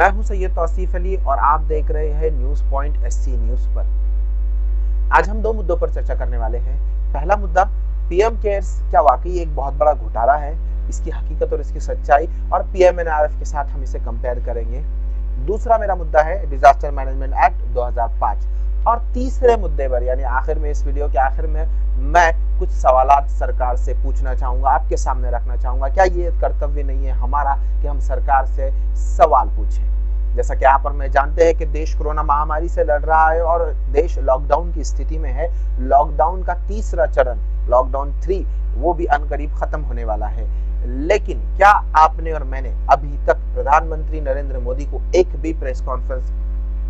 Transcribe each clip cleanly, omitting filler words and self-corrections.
मैं हूं सैयद तौसीफ अली और आप देख रहे हैं न्यूज पॉइंट एससी न्यूज पर। आज हम दो मुद्दों पर चर्चा करने वाले हैं। पहला मुद्दा, पीएम केयर्स क्या वाकई एक बहुत बड़ा घोटाला है, इसकी हकीकत और इसकी सच्चाई, और पीएमएनआरएफ के साथ हम इसे कंपेयर करेंगे। दूसरा मेरा मुद्दा है डिजास्टर मैनेजमेंट एक्ट 2005। और तीसरे मुद्दे पर यानी आखिर में, इस वीडियो के आखिर में, मैं कुछ सवालात सरकार से पूछना चाहूंगा, आपके सामने रखना चाहूंगा। क्या ये कर्तव्य नहीं है हमारा कि हम सरकार से सवाल पूछें? जैसा कि आप और मैं जानते हैं कि देश कोरोना महामारी से लड़ रहा है और देश लॉकडाउन की स्थिति में है। लॉकडाउन का तीसरा चरण, लॉकडाउन 3, वो भी अनकरीब खत्म होने वाला है। लेकिन क्या आपने और मैंने अभी तक प्रधानमंत्री नरेंद्र मोदी को एक भी प्रेस कॉन्फ्रेंस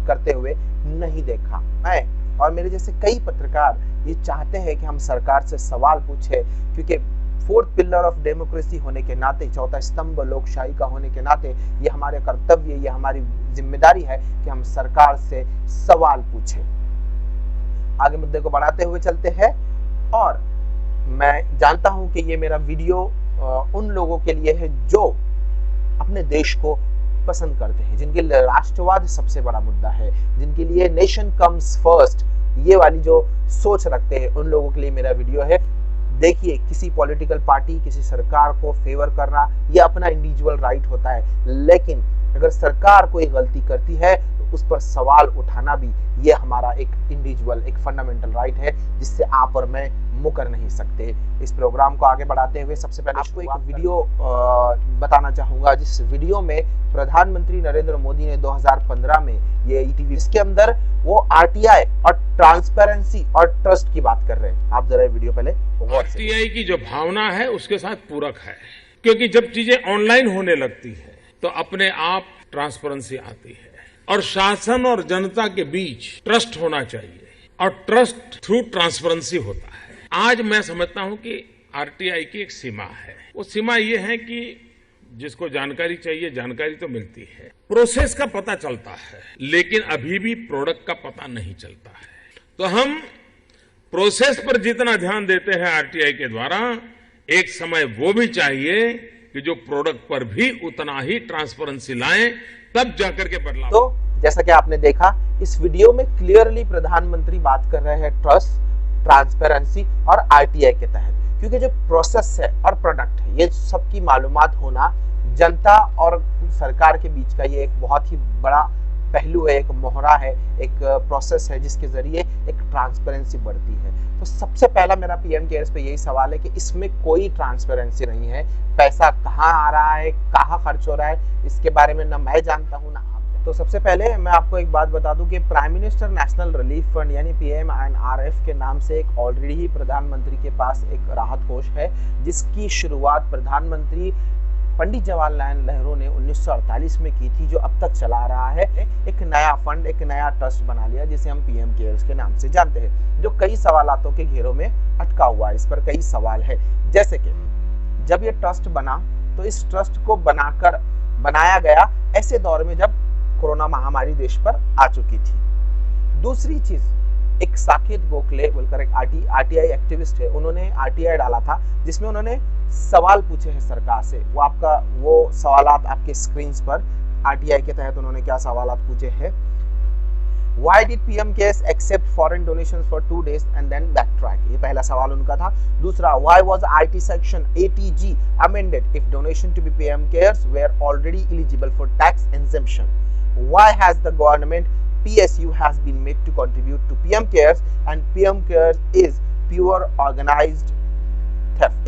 करते हुए नहीं देखा? मैं और मेरे जैसे कई पत्रकार ये चाहते हैं कि हम सरकार से सवाल पूछे, क्योंकि फोर्थ पिलर ऑफ डेमोक्रेसी होने के नाते, चौथा स्तंभ लोकशाही का होने के नाते, ये हमारे कर्तव्य, ये हमारी जिम्मेदारी है कि हम सरकार से सवाल पूछें। आगे मुद्दे को बढ़ाते हुए चलते हैं। और मैं जानता हूं कि ये मेरा वीडियो उन लोगों के लिए है जो अपने देश को पसंद करते हैं, जिनके लिए राष्ट्रवाद सबसे बड़ा मुद्दा है, जिनके लिए नेशन कम्स फर्स्ट, ये वाली जो सोच रखते हैं, उन लोगों के लिए मेरा वीडियो है। देखिए, किसी पॉलिटिकल पार्टी, किसी सरकार को फेवर करना ये अपना इंडिविजुअल राइट होता है, लेकिन अगर सरकार कोई गलती करती है तो उस पर सवाल उठाना भी ये हमारा एक इंडिविजुअल, एक फंडामेंटल राइट है, जिससे आप और मैं मुकर नहीं सकते। इस प्रोग्राम को आगे बढ़ाते हुए सबसे पहले आपको एक वीडियो बताना चाहूंगा, जिस वीडियो में प्रधानमंत्री नरेंद्र मोदी ने 2015 में ये ईटीवी, इसके अंदर वो आरटीआई और ट्रांसपेरेंसी और ट्रस्ट की बात कर रहे हैं। आप जरा वीडियो पहले आरटीआई की जो भावना है उसके साथ पूरक है, क्योंकि जब चीजें ऑनलाइन होने लगती है तो अपने आप ट्रांसपेरेंसी आती है और शासन और जनता के बीच ट्रस्ट होना चाहिए, और ट्रस्ट थ्रू ट्रांसपेरेंसी होता है। आज मैं समझता हूं कि आरटीआई की एक सीमा है। वो सीमा ये है कि जिसको जानकारी चाहिए, जानकारी तो मिलती है, प्रोसेस का पता चलता है, लेकिन अभी भी प्रोडक्ट का पता नहीं चलता है। तो हम प्रोसेस पर जितना ध्यान देते हैं आरटीआई के द्वारा, एक समय वो भी चाहिए कि जो प्रोडक्ट पर भी उतना ही ट्रांसपेरेंसी लाएं, तब जाकर के बदलाव। तो जैसा कि आपने देखा, इस वीडियो में क्लियरली प्रधानमंत्री बात कर रहे हैं ट्रस्ट, ट्रांसपेरेंसी और आरटीआई के तहत, क्योंकि जो प्रोसेस है और प्रोडक्ट है, ये सबकी मालूमात होना जनता और सरकार के बीच का ये एक बहुत ही बड़ा पहलू है, एक मोहरा है, एक प्रोसेस है जिसके जरिए एक ट्रांसपेरेंसी बढ़ती है। तो सबसे पहला मेरा पीएम केयर्स पे यही सवाल है कि इसमें कोई ट्रांसपेरेंसी नहीं है। पैसा कहाँ आ रहा है, कहाँ खर्च हो रहा है, इसके बारे में ना मैं जानता हूँ ना आप। तो सबसे पहले मैं आपको एक बात बता दूं कि prime minister national relief fund यानी पीएमएनआरएफ के नाम से एक ऑलरेडी ही प्रधानमंत्री के पास एक राहत कोष है, जिसकी शुरुआत प्रधानमंत्री पंडित जवाहरलाल नेहरू ने 1948 में की थी, जो अब तक चला रहा है। एक नया फंड, एक नया ट्रस्ट बना लिया, जिसे हम पीएम केयर्स के नाम से जानते हैं, जो कई सवालातों के घेरों में अटका हुआ है। इस पर कई सवाल है, जैसे कि जब ये ट्रस्ट बना तो इस ट्रस्ट को बनाया गया ऐसे दौर में जब कोरोना महामारी देश पर आ चुकी थी। दूसरी चीज, एक साकेत गोखले बोलकर एक आरटीआई एक्टिविस्ट है, उन्होंने आरटीआई डाला था जिसमें उन्होंने सवाल पूछे हैं सरकार से। वो सवालात आपके स्क्रीन पर, आरटीआई के तहत उन्होंने क्या सवालात पूछे हैं। Why did PM Cares accept foreign donations for 2 days and then backtrack? ये पहला सवाल उनका था। दूसरा, why was IT section ATG amended if donation to be PM Cares were already eligible for tax exemption? Why has the government PSU has been made to contribute to PM Cares and PM Cares is pure organized theft?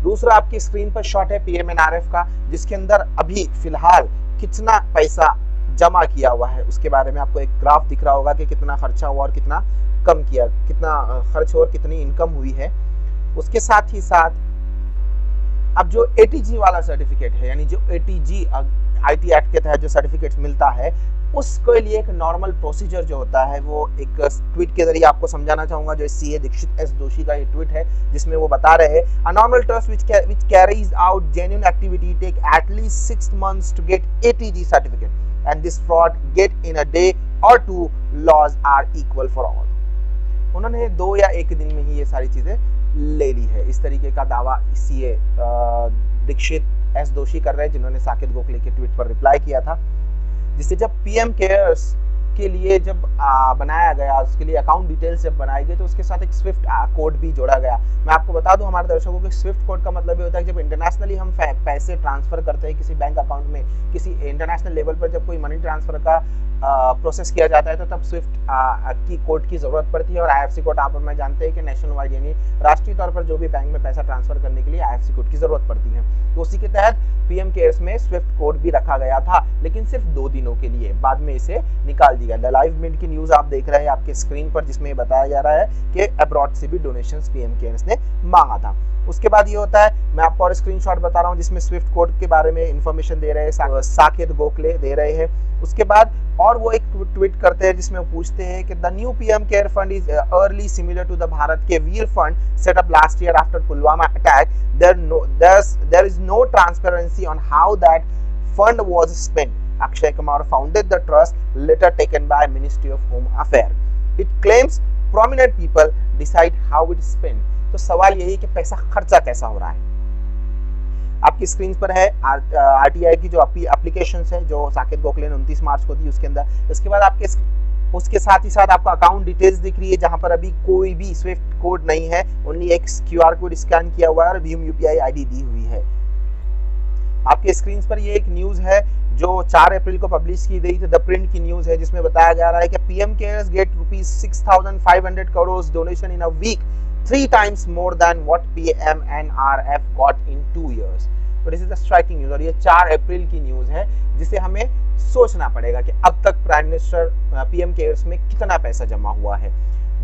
दूसरा आपकी screen पर shot है पीएमएनआरएफ का, जिसके अंदर अभी फिलहाल कितना पैसा जमा किया हुआ है उसके बारे में आपको एक ग्राफ दिख रहा होगा कि कितना खर्चा हुआ और कितना कम किया, कितना खर्च हुआ और कितनी इनकम हुई है। उसके साथ ही साथ अब जो एटीजी वाला सर्टिफिकेट है, यानी जो एटीजी आईटी एक्ट के तहत जो सर्टिफिकेट मिलता है, उसके लिए एक नॉर्मल प्रोसीजर जो होता है, वो एक ट्वीट के जरिए आपको समझाना चाहूंगा, जो सीए दीक्षित एस जोशी का ये ट्वीट है, जिसमें वो बता रहे हैं, a normal trust which carries out genuine activity take at least 6 months to get ATG certificate and this fraud get in a day or 2, laws are equal for all। उन्होंने 2 या 1 दिन में ही ये सारी चीजें ले ली है, इस तरीके का दावा सीए दीक्षित एस दोषी कर रहे हैं, जिन्होंने साकेत गोखले के ट्वीट पर रिप्लाई किया था, जिससे जब पीएम केयर्स के लिए जब बनाया गया, उसके लिए अकाउंट डिटेल्स जब बनाई गई, तो उसके साथ एक स्विफ्ट कोड भी जोड़ा गया। मैं आपको बता दूं हमारे दर्शकों को, स्विफ्ट कोड का मतलब ये होता है कि जब इंटरनेशनली हम पैसे ट्रांसफर करते हैं किसी बैंक अकाउंट में, किसी इंटरनेशनल लेवल पर जब कोई मनी ट्रांसफर का प्रोसेस किया जाता है, तो तब स्विफ्ट की कोड की जरूरत पड़ती है। और आईएफएससी कोड आप और मैं जानते हैं कि नेशनल वाइड यानी राष्ट्रीय तौर पर जो भी बैंक में पैसा ट्रांसफर करने के लिए आईएफएससी कोड की जरूरत पड़ती है। तो उसी के तहत पीएम केयर्स में स्विफ्ट कोड भी रखा गया था, लेकिन सिर्फ 2 दिनों के लिए, बाद में इसे निकाल दिया गया। द लाइव मिनट की न्यूज आप देख रहे हैं आपके स्क्रीन पर, जिसमें बताया जा रहा है कि अब्रॉड से भी डोनेशंस पीएम केयर्स ने मांगा था। उसके बाद ये होता है, मैं आपको और स्क्रीनशॉट बता रहा हूँ जिसमें स्विफ्ट कोड के बारे में इंफॉर्मेशन दे रहे हैं, साकेत गोखले दे रहे हैं। उसके बाद और वो एक ट्वीट करते हैं जिसमें वो पूछते हैं कि the new PM care fund is early similar to the Bharat ke Veer fund set up last year after Pulwama attack. There is no transparency on how that fund was spent. Akshay Kumar founded the trust, later taken by Ministry of Home Affairs. It claims prominent people decide how it is spent. तो सवाल यही कि पैसा खर्चा कैसा हो रहा है। आपकी स्क्रीन पर है आरटीआई की जो एप्लीकेशन है जो साकेत गोखले ने 29 मार्च को दी, उसके अंदर। इसके बाद आपके उसके साथ ही साथ आपको अकाउंट डिटेल्स दिख रही है, जहां पर अभी कोई भी स्विफ्ट कोड नहीं है, ओनली एक क्यूआर कोड स्कैन किया हुआ है और भीम यूपीआई आईडी दी हुई है। आपके स्क्रीन पर ये एक न्यूज है जो 4 अप्रैल को पब्लिश की गई थी, द प्रिंट की न्यूज है, जिसमें बताया जा रहा है कि PM Cares get ₹6,500 crore donation in a week, 3 times more than what PMNRF got in 2 years. तो this is the striking news, और ये 4 अप्रैल की न्यूज है, जिसे हमें सोचना पड़ेगा कि अब तक प्राइम मिनिस्टर पीएम केयर्स में कितना पैसा जमा हुआ है।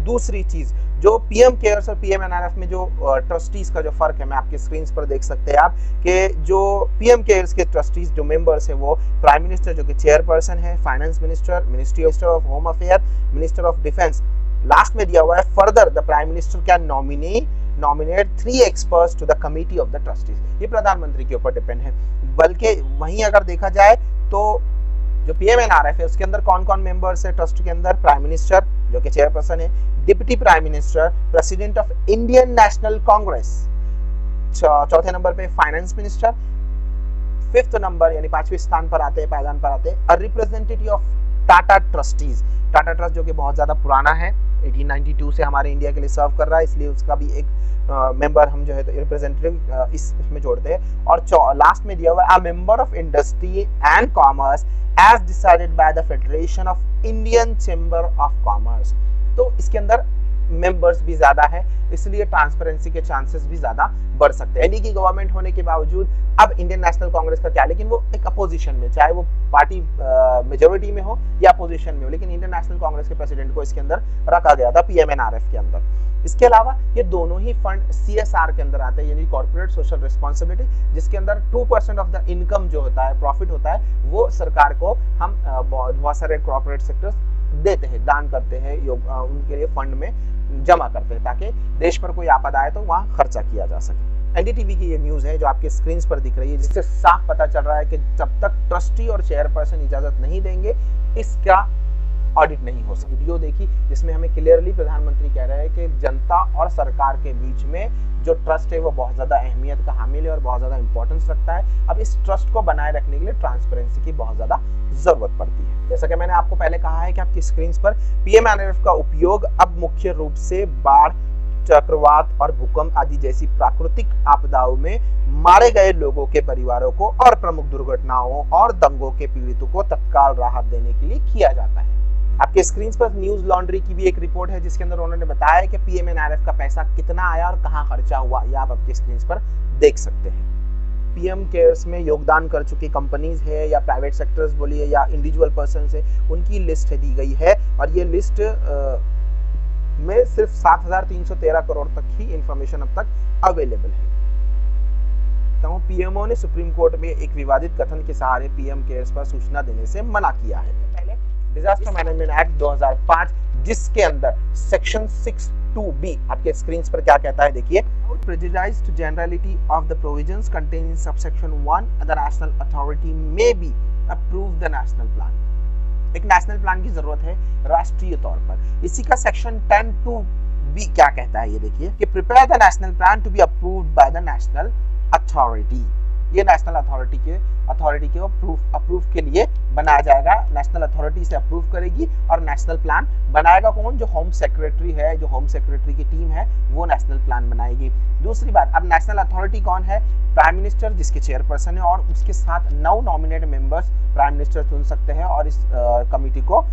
दूसरी चीज, जो पीएम केयर्स और पीएमएनआरएफ में जो ट्रस्टीज का जो फर्क है, मैं आपके स्क्रीन पर देख सकते हैं आप कि जो पीएम केयर्स के ट्रस्टीज जो मेंबर्स है वो प्राइम मिनिस्टर जो कि चेयरपर्सन है, finance minister, ministry of home affair, minister of defence, last में दिया हुआ है further the prime minister can nominate 3 experts to the committee of the trustees. ये प्रधानमंत्री के ऊपर डिपेंड है। बल्कि वहीं अगर देखा जाए तो जो पीएमएनआरएफ है उसके अंदर कौन कौन मेंबर्स है ट्रस्ट के अंदर, प्राइम मिनिस्टर जो कि चेयरपर्सन है, deputy prime minister, president of Indian national Congress, चौथे नंबर पे फाइनेंस मिनिस्टर, 5th नंबर यानी 5वें स्थान पर आते हैं, पायदान पर आते हैं representative of Tata trustees. Tata trust जो कि बहुत ज्यादा पुराना है, 1892 से हमारे इंडिया के लिए सर्व कर रहा है, इसलिए उसका भी एक मेंबर हम जो है रिप्रेजेंटेटिव इसमें जोड़ते हैं। और लास्ट में दिया हुआ है a member of industry and commerce as decided by the federation of Indian chamber of commerce. तो इसके अंदर मेंबर्स भी ज्यादा है, इसलिए ट्रांसपेरेंसी के चांसेस भी ज्यादा बढ़ सकते हैं। एनडीए की गवर्नमेंट होने के बावजूद अब इंडियन नेशनल कांग्रेस का क्या, लेकिन वो एक अपोजिशन में, चाहे वो पार्टी मेजोरिटी में हो या अपोजिशन में हो, लेकिन इंडियन नेशनल कांग्रेस के प्रेसिडेंट को इसके अंदर रखा गया था पीएमएनआरएफ के अंदर। इसके अलावा ये दोनों ही फंड सीएसआर के अंदर आते हैं, यानी कॉर्पोरेट सोशल रिस्पॉन्सिबिलिटी, जिसके अंदर 2% ऑफ द इनकम जो होता है, प्रॉफिट होता है, वो सरकार को हम बहुत सारे कॉर्पोरेट सेक्टर्स देते हैं, दान करते हैं, उनके लिए फंड में जमा करते हैं ताकि देश पर कोई आपदा आए तो वहां खर्चा किया जा सके। एनडीटीवी की ये न्यूज है जो आपके स्क्रीन पर दिख रही है, जिससे साफ पता चल रहा है कि जब तक ट्रस्टी और चेयरपर्सन इजाजत नहीं देंगे इसका ऑडिट नहीं हो सकता। वीडियो देखी जिसमें हमें क्लियरली प्रधानमंत्री कह रहे हैं कि जनता और सरकार के बीच में जो ट्रस्ट है वो बहुत ज्यादा अहमियत का हामिल है और बहुत ज्यादा इंपॉर्टेंस रखता है। अब इस ट्रस्ट को बनाए रखने के लिए ट्रांसपेरेंसी की बहुत ज्यादा जरूरत पड़ती है। जैसा कि मैंने आपको पहले कहा है कि आपकी स्क्रीन पर पीएमएनआरएफ का उपयोग अब मुख्य रूप से बाढ़, चक्रवात और भूकंप आदि जैसी प्राकृतिक आपदाओं में मारे गए लोगों के परिवारों को और प्रमुख दुर्घटनाओं और दंगों के पीड़ितों को तत्काल राहत देने के लिए किया जाता है। आपके स्क्रीन पर न्यूज लॉन्ड्री की भी एक रिपोर्ट है जिसके अंदर उन्होंने बताया कि पीएमएनआरएफ का पैसा कितना आया और कहां खर्चा हुआ, यह आप आपके स्क्रीन पर देख सकते हैं। पीएम केयर्स में योगदान कर चुकी कंपनीज है या प्राइवेट सेक्टर्स बोलिए या इंडिविजुअल पर्सन है, उनकी लिस्ट दी गई है और ये लिस्ट में सिर्फ 7,313 करोड़ तक ही इंफॉर्मेशन अब तक अवेलेबल है। तो पीएमओ ने सुप्रीम कोर्ट में एक विवादित कथन के सहारे पीएम केयर्स पर सूचना देने से मना किया है। पहले डिजास्टर मैनेजमेंट एक्ट 2005 जिसके अंदर सेक्शन 62B आपके स्क्रीन पर क्या कहता है, देखिए, prejudice to generality of the provisions contained in subsection 1 the national authority may be approve the national plan। एक नेशनल प्लान की जरूरत है राष्ट्रीय तौर पर। इसी का सेक्शन 10(2)B क्या कहता है, ये देखिए कि prepare the national plan to be approved by the national authority. ये नेशनल अथॉरिटी के अप्रूव के लिए बनाया जाएगा। नेशनल अथॉरिटी से अप्रूव करेगी और नेशनल प्लान बनाएगा कौन? जो होम सेक्रेटरी है, जो होम सेक्रेटरी की टीम है वो नेशनल प्लान बनाएगी। दूसरी बात, अब नेशनल अथॉरिटी कौन है? प्राइम मिनिस्टर, जिसके चेयरपर्सन है, और उसके साथ 9 नॉमिनेट मेंबर्स प्राइम मिनिस्टर चुन सकते हैं और इस कमिटी को,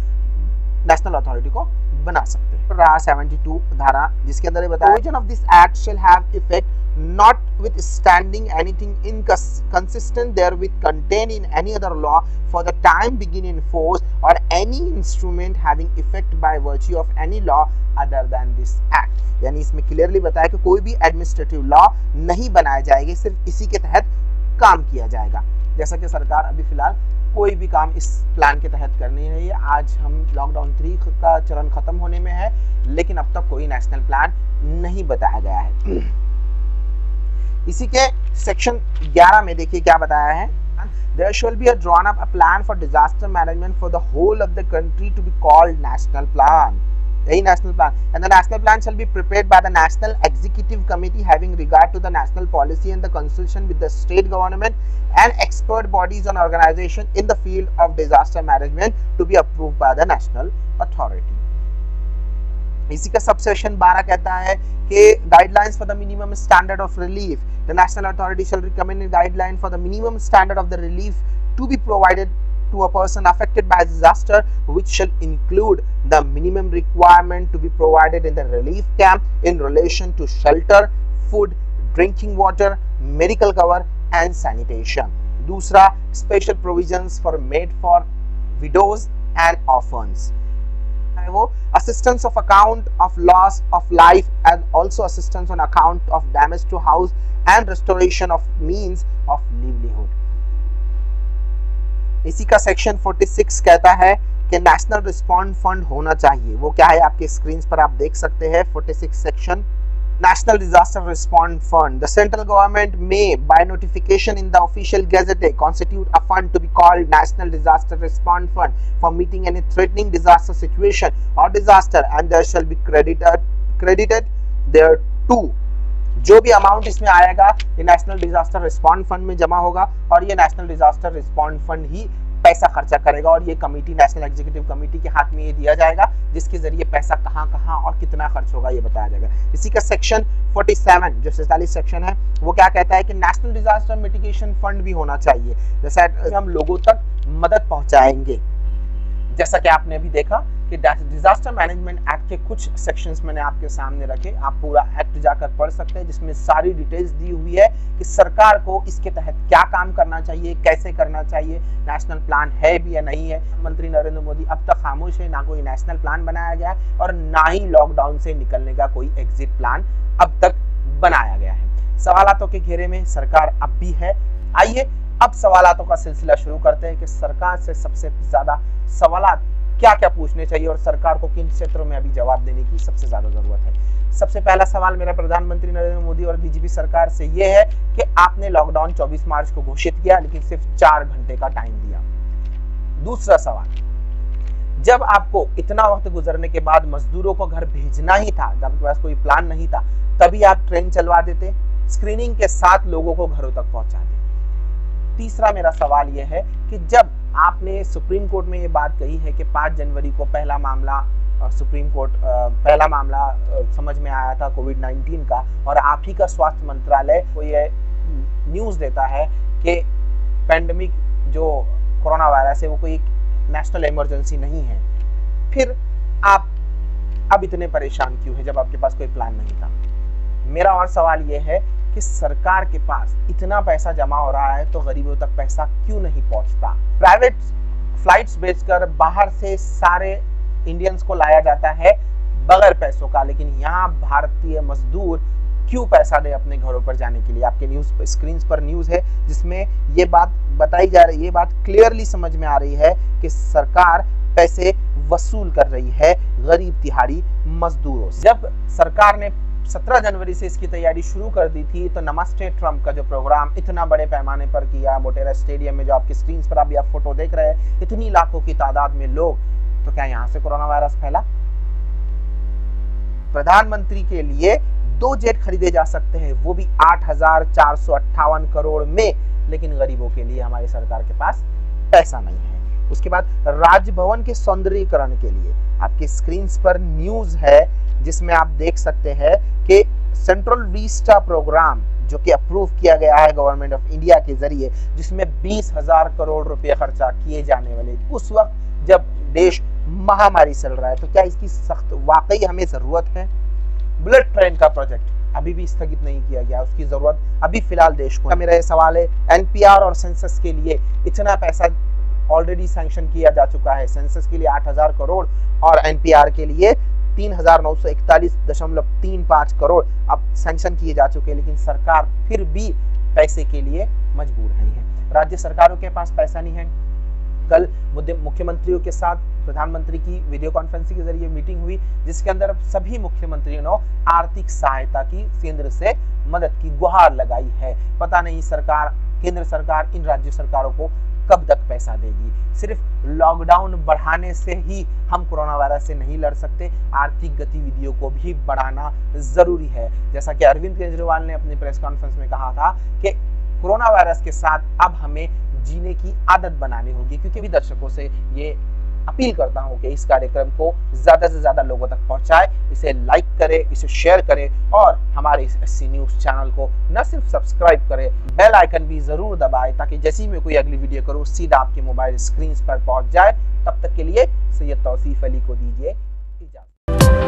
नेशनल अथॉरिटी को बना सकते हैं। रहा 72 धारा, जिसके अंदर बताया provision of this act shall have effect notwithstanding anything inconsistent therewith contained in any other law for the time being in force or any instrument having effect by virtue of any law other than this act। यानी इसमें clearly बताया कि कोई भी administrative law नहीं बनाया जाएगा, सिर्फ इसी के तहत काम किया जाएगा। जैसा कि सरकार अभी फिलहाल कोई भी काम इस प्लान के तहत कर नहीं रही है। आज हम लॉकडाउन 3 का चरण खत्म होने में है, लेकिन अब तक कोई नेशनल प्लान नहीं बताया गया है। इसी के सेक्शन 11 में देखिए क्या बताया है। There shall be drawn up a plan for disaster management for the whole of the country to be called national plan। यही national plan, and the national plan shall be prepared by the National Executive Committee having regard to the national policy and the consultation with the state government and expert bodies and organization in the field of disaster management to be approved by the national authority। इसी का subsection 12 कहता है कि guidelines for the minimum standard of relief, the national authority shall recommend guideline for the minimum standard of the relief to be provided to a person affected by disaster, which shall include the minimum requirement to be provided in the relief camp in relation to shelter, food, drinking water, medical cover and sanitation। दूसरा, special provisions for made for widows and orphans, वो assistance of account of loss of life and also assistance on account of damage to house and restoration of means of livelihood। इसी का section 46 कहता है कि national response fund होना चाहिए। वो क्या है आपके स्क्रीन पर आप देख सकते हैं। 46 section, National Disaster Response Fund। The central government may, by notification in the official gazette, constitute a fund to be called National Disaster Response Fund for meeting any threatening disaster situation or disaster, and there shall be credited thereto। जो भी amount इसमें आएगा ये national disaster response fund में जमा होगा और ये नेशनल डिजास्टर रिस्पॉन्स फंड ही पैसा खर्चा करेगा और ये कमेटी, नेशनल एग्जीक्यूटिव कमेटी के हाथ में ये दिया जाएगा, जिसके जरिए पैसा कहां और कितना खर्च होगा ये बताया जाएगा। इसी का सेक्शन 47 जो 47 सेक्शन है वो क्या कहता है कि नेशनल डिजास्टर मिटिगेशन फंड भी होना चाहिए, जैसे हम लोगों तक मदद पहुंचाएंगे। जैसा कि आपने अभी देखा कि डिजास्टर मैनेजमेंट एक्ट के कुछ सेक्शंस मैंने आपके सामने रखे, आप पूरा एक्ट जाकर पढ़ सकते हैं, जिसमें सारी डिटेल्स दी हुई है कि सरकार को इसके तहत क्या काम करना चाहिए, कैसे करना चाहिए, नेशनल प्लान है भी या नहीं है। मंत्री नरेंद्र मोदी अब तक खामोश है, ना कोई नेशनल प्लान बनाया गया है और ना ही लॉकडाउन से निकलने का कोई एग्जिट प्लान अब तक बनाया गया है। सवालातों के घेरे में सरकार अब भी है। आइए अब सवालातों का सिलसिला शुरू करते हैं कि सरकार से सबसे ज्यादा सवालात क्या क्या पूछने चाहिए और सरकार को किन क्षेत्रों में अभी जवाब देने की सबसे ज्यादा जरूरत है। सबसे पहला सवाल मेरा प्रधानमंत्री नरेंद्र मोदी और बीजेपी सरकार से यह है कि आपने लॉकडाउन 24 मार्च को घोषित किया, लेकिन सिर्फ 4 घंटे का टाइम दिया। दूसरा सवाल, जब आपको इतना वक्त गुजरने के बाद मजदूरों को घर भेजना ही था, जब आपके पास कोई प्लान नहीं था, तभी आप ट्रेन चलवा देते, स्क्रीनिंग के साथ लोगों को घरों तक पहुंचा देते। तीसरा मेरा सवाल यह है कि जब आपने सुप्रीम कोर्ट में ये बात कही है कि 5 जनवरी को पहला मामला समझ में आया था कोविड-19 का, और आप ही का स्वास्थ्य मंत्रालय को ये न्यूज़ देता है कि पैंडेमिक जो कोरोना वायरस है वो कोई नेशनल इमरजेंसी नहीं है, फिर आप अब इतने परेशान क्यों है जब आपके पास कोई प्लान नहीं था? मेरा और सवाल ये है कि सरकार के पास इतना पैसा जमा हो रहा है तो गरीबों तक पैसा क्यों नहीं पहुंचता? प्राइवेट फ्लाइट्स बेचकर बाहर से सारे इंडियंस को लाया जाता है बगैर पैसों का, लेकिन यहाँ भारतीय मजदूर क्यों पैसा दे अपने घरों पर जाने के लिए? आपके न्यूज़ स्क्रीन पर न्यूज़ है जिसमें ये बात बताई जा रही है, ये बात क्लियरली समझ में आ रही है कि सरकार पैसे वसूल कर रही है गरीब तिहाड़ी मजदूरों से। जब सरकार ने 17 जनवरी से इसकी तैयारी शुरू कर दी थी तो नमस्ते ट्रम्प का जो प्रोग्राम इतना बड़े पैमाने पर किया मोटेरा स्टेडियम में, जो आपकी स्क्रीन पर अभी आप फोटो देख रहे हैं, इतनी लाखों की तादाद में लोग, तो क्या यहाँ से कोरोना वायरस फैला? प्रधानमंत्री के लिए 2 जेट खरीदे जा सकते हैं, वो भी 8,458 करोड़ में, लेकिन गरीबों के लिए हमारी सरकार के पास पैसा नहीं है। उसके बाद राजभवन के सौंदर्यीकरण के लिए आपके स्क्रीन पर न्यूज है, जिसमें आप देख सकते हैं कि सेंट्रल विस्टा प्रोग्राम जो कि अप्रूव किया गया है गवर्नमेंट ऑफ इंडिया के जरिए, जिसमें 20,000 करोड़ रुपए खर्चा किए जाने वाले, उस वक्त जब देश महामारी चल रहा है, तो क्या इसकी सख्त वाकई हमें जरूरत है? बुलेट ट्रेन का प्रोजेक्ट अभी भी स्थगित नहीं किया गया, उसकी जरूरत अभी फिलहाल देश को। मेरा ये सवाल है, एनपीआर और सेंसस के लिए इतना पैसा ऑलरेडी सैंक्शन किया जा चुका है, सेंसस के लिए 8,000 करोड़ और एनपीआर के लिए 3,941.35 करोड़ अब सैंक्शन किए जा चुके हैं, लेकिन सरकार फिर भी पैसे के लिए मजबूर नहीं है। राज्य सरकारों के पास पैसा नहीं है। कल मुख्यमंत्रियों के साथ प्रधानमंत्री की वीडियो कॉन्फ्रेंसिंग के जरिए मीटिंग हुई, जिसके अंदर सभी मुख्यमंत्रियों ने आर्थिक सहायता की, केंद्र से मदद की गुहार लगाई है। पता नहीं केंद्र सरकार इन राज्य सरकारों को कब तक पैसा देगी। सिर्फ लॉकडाउन बढ़ाने से ही हम कोरोना वायरस से नहीं लड़ सकते, आर्थिक गतिविधियों को भी बढ़ाना जरूरी है। जैसा कि अरविंद केजरीवाल ने अपनी प्रेस कॉन्फ्रेंस में कहा था कि कोरोना वायरस के साथ अब हमें जीने की आदत बनानी होगी, क्योंकि भी दर्शकों से ये अपील करता हूं कि इस कार्यक्रम को ज्यादा से ज्यादा लोगों तक पहुंचाए, इसे लाइक करें, इसे शेयर करें और हमारे इस एससी न्यूज चैनल को न सिर्फ सब्सक्राइब करें, बेल आइकन भी जरूर दबाएं, ताकि जैसे ही मैं कोई अगली वीडियो करूं सीधा आपके मोबाइल स्क्रीन पर पहुंच जाए। तब तक के लिए सैयद तौसीफ अली को दीजिए इजाजत।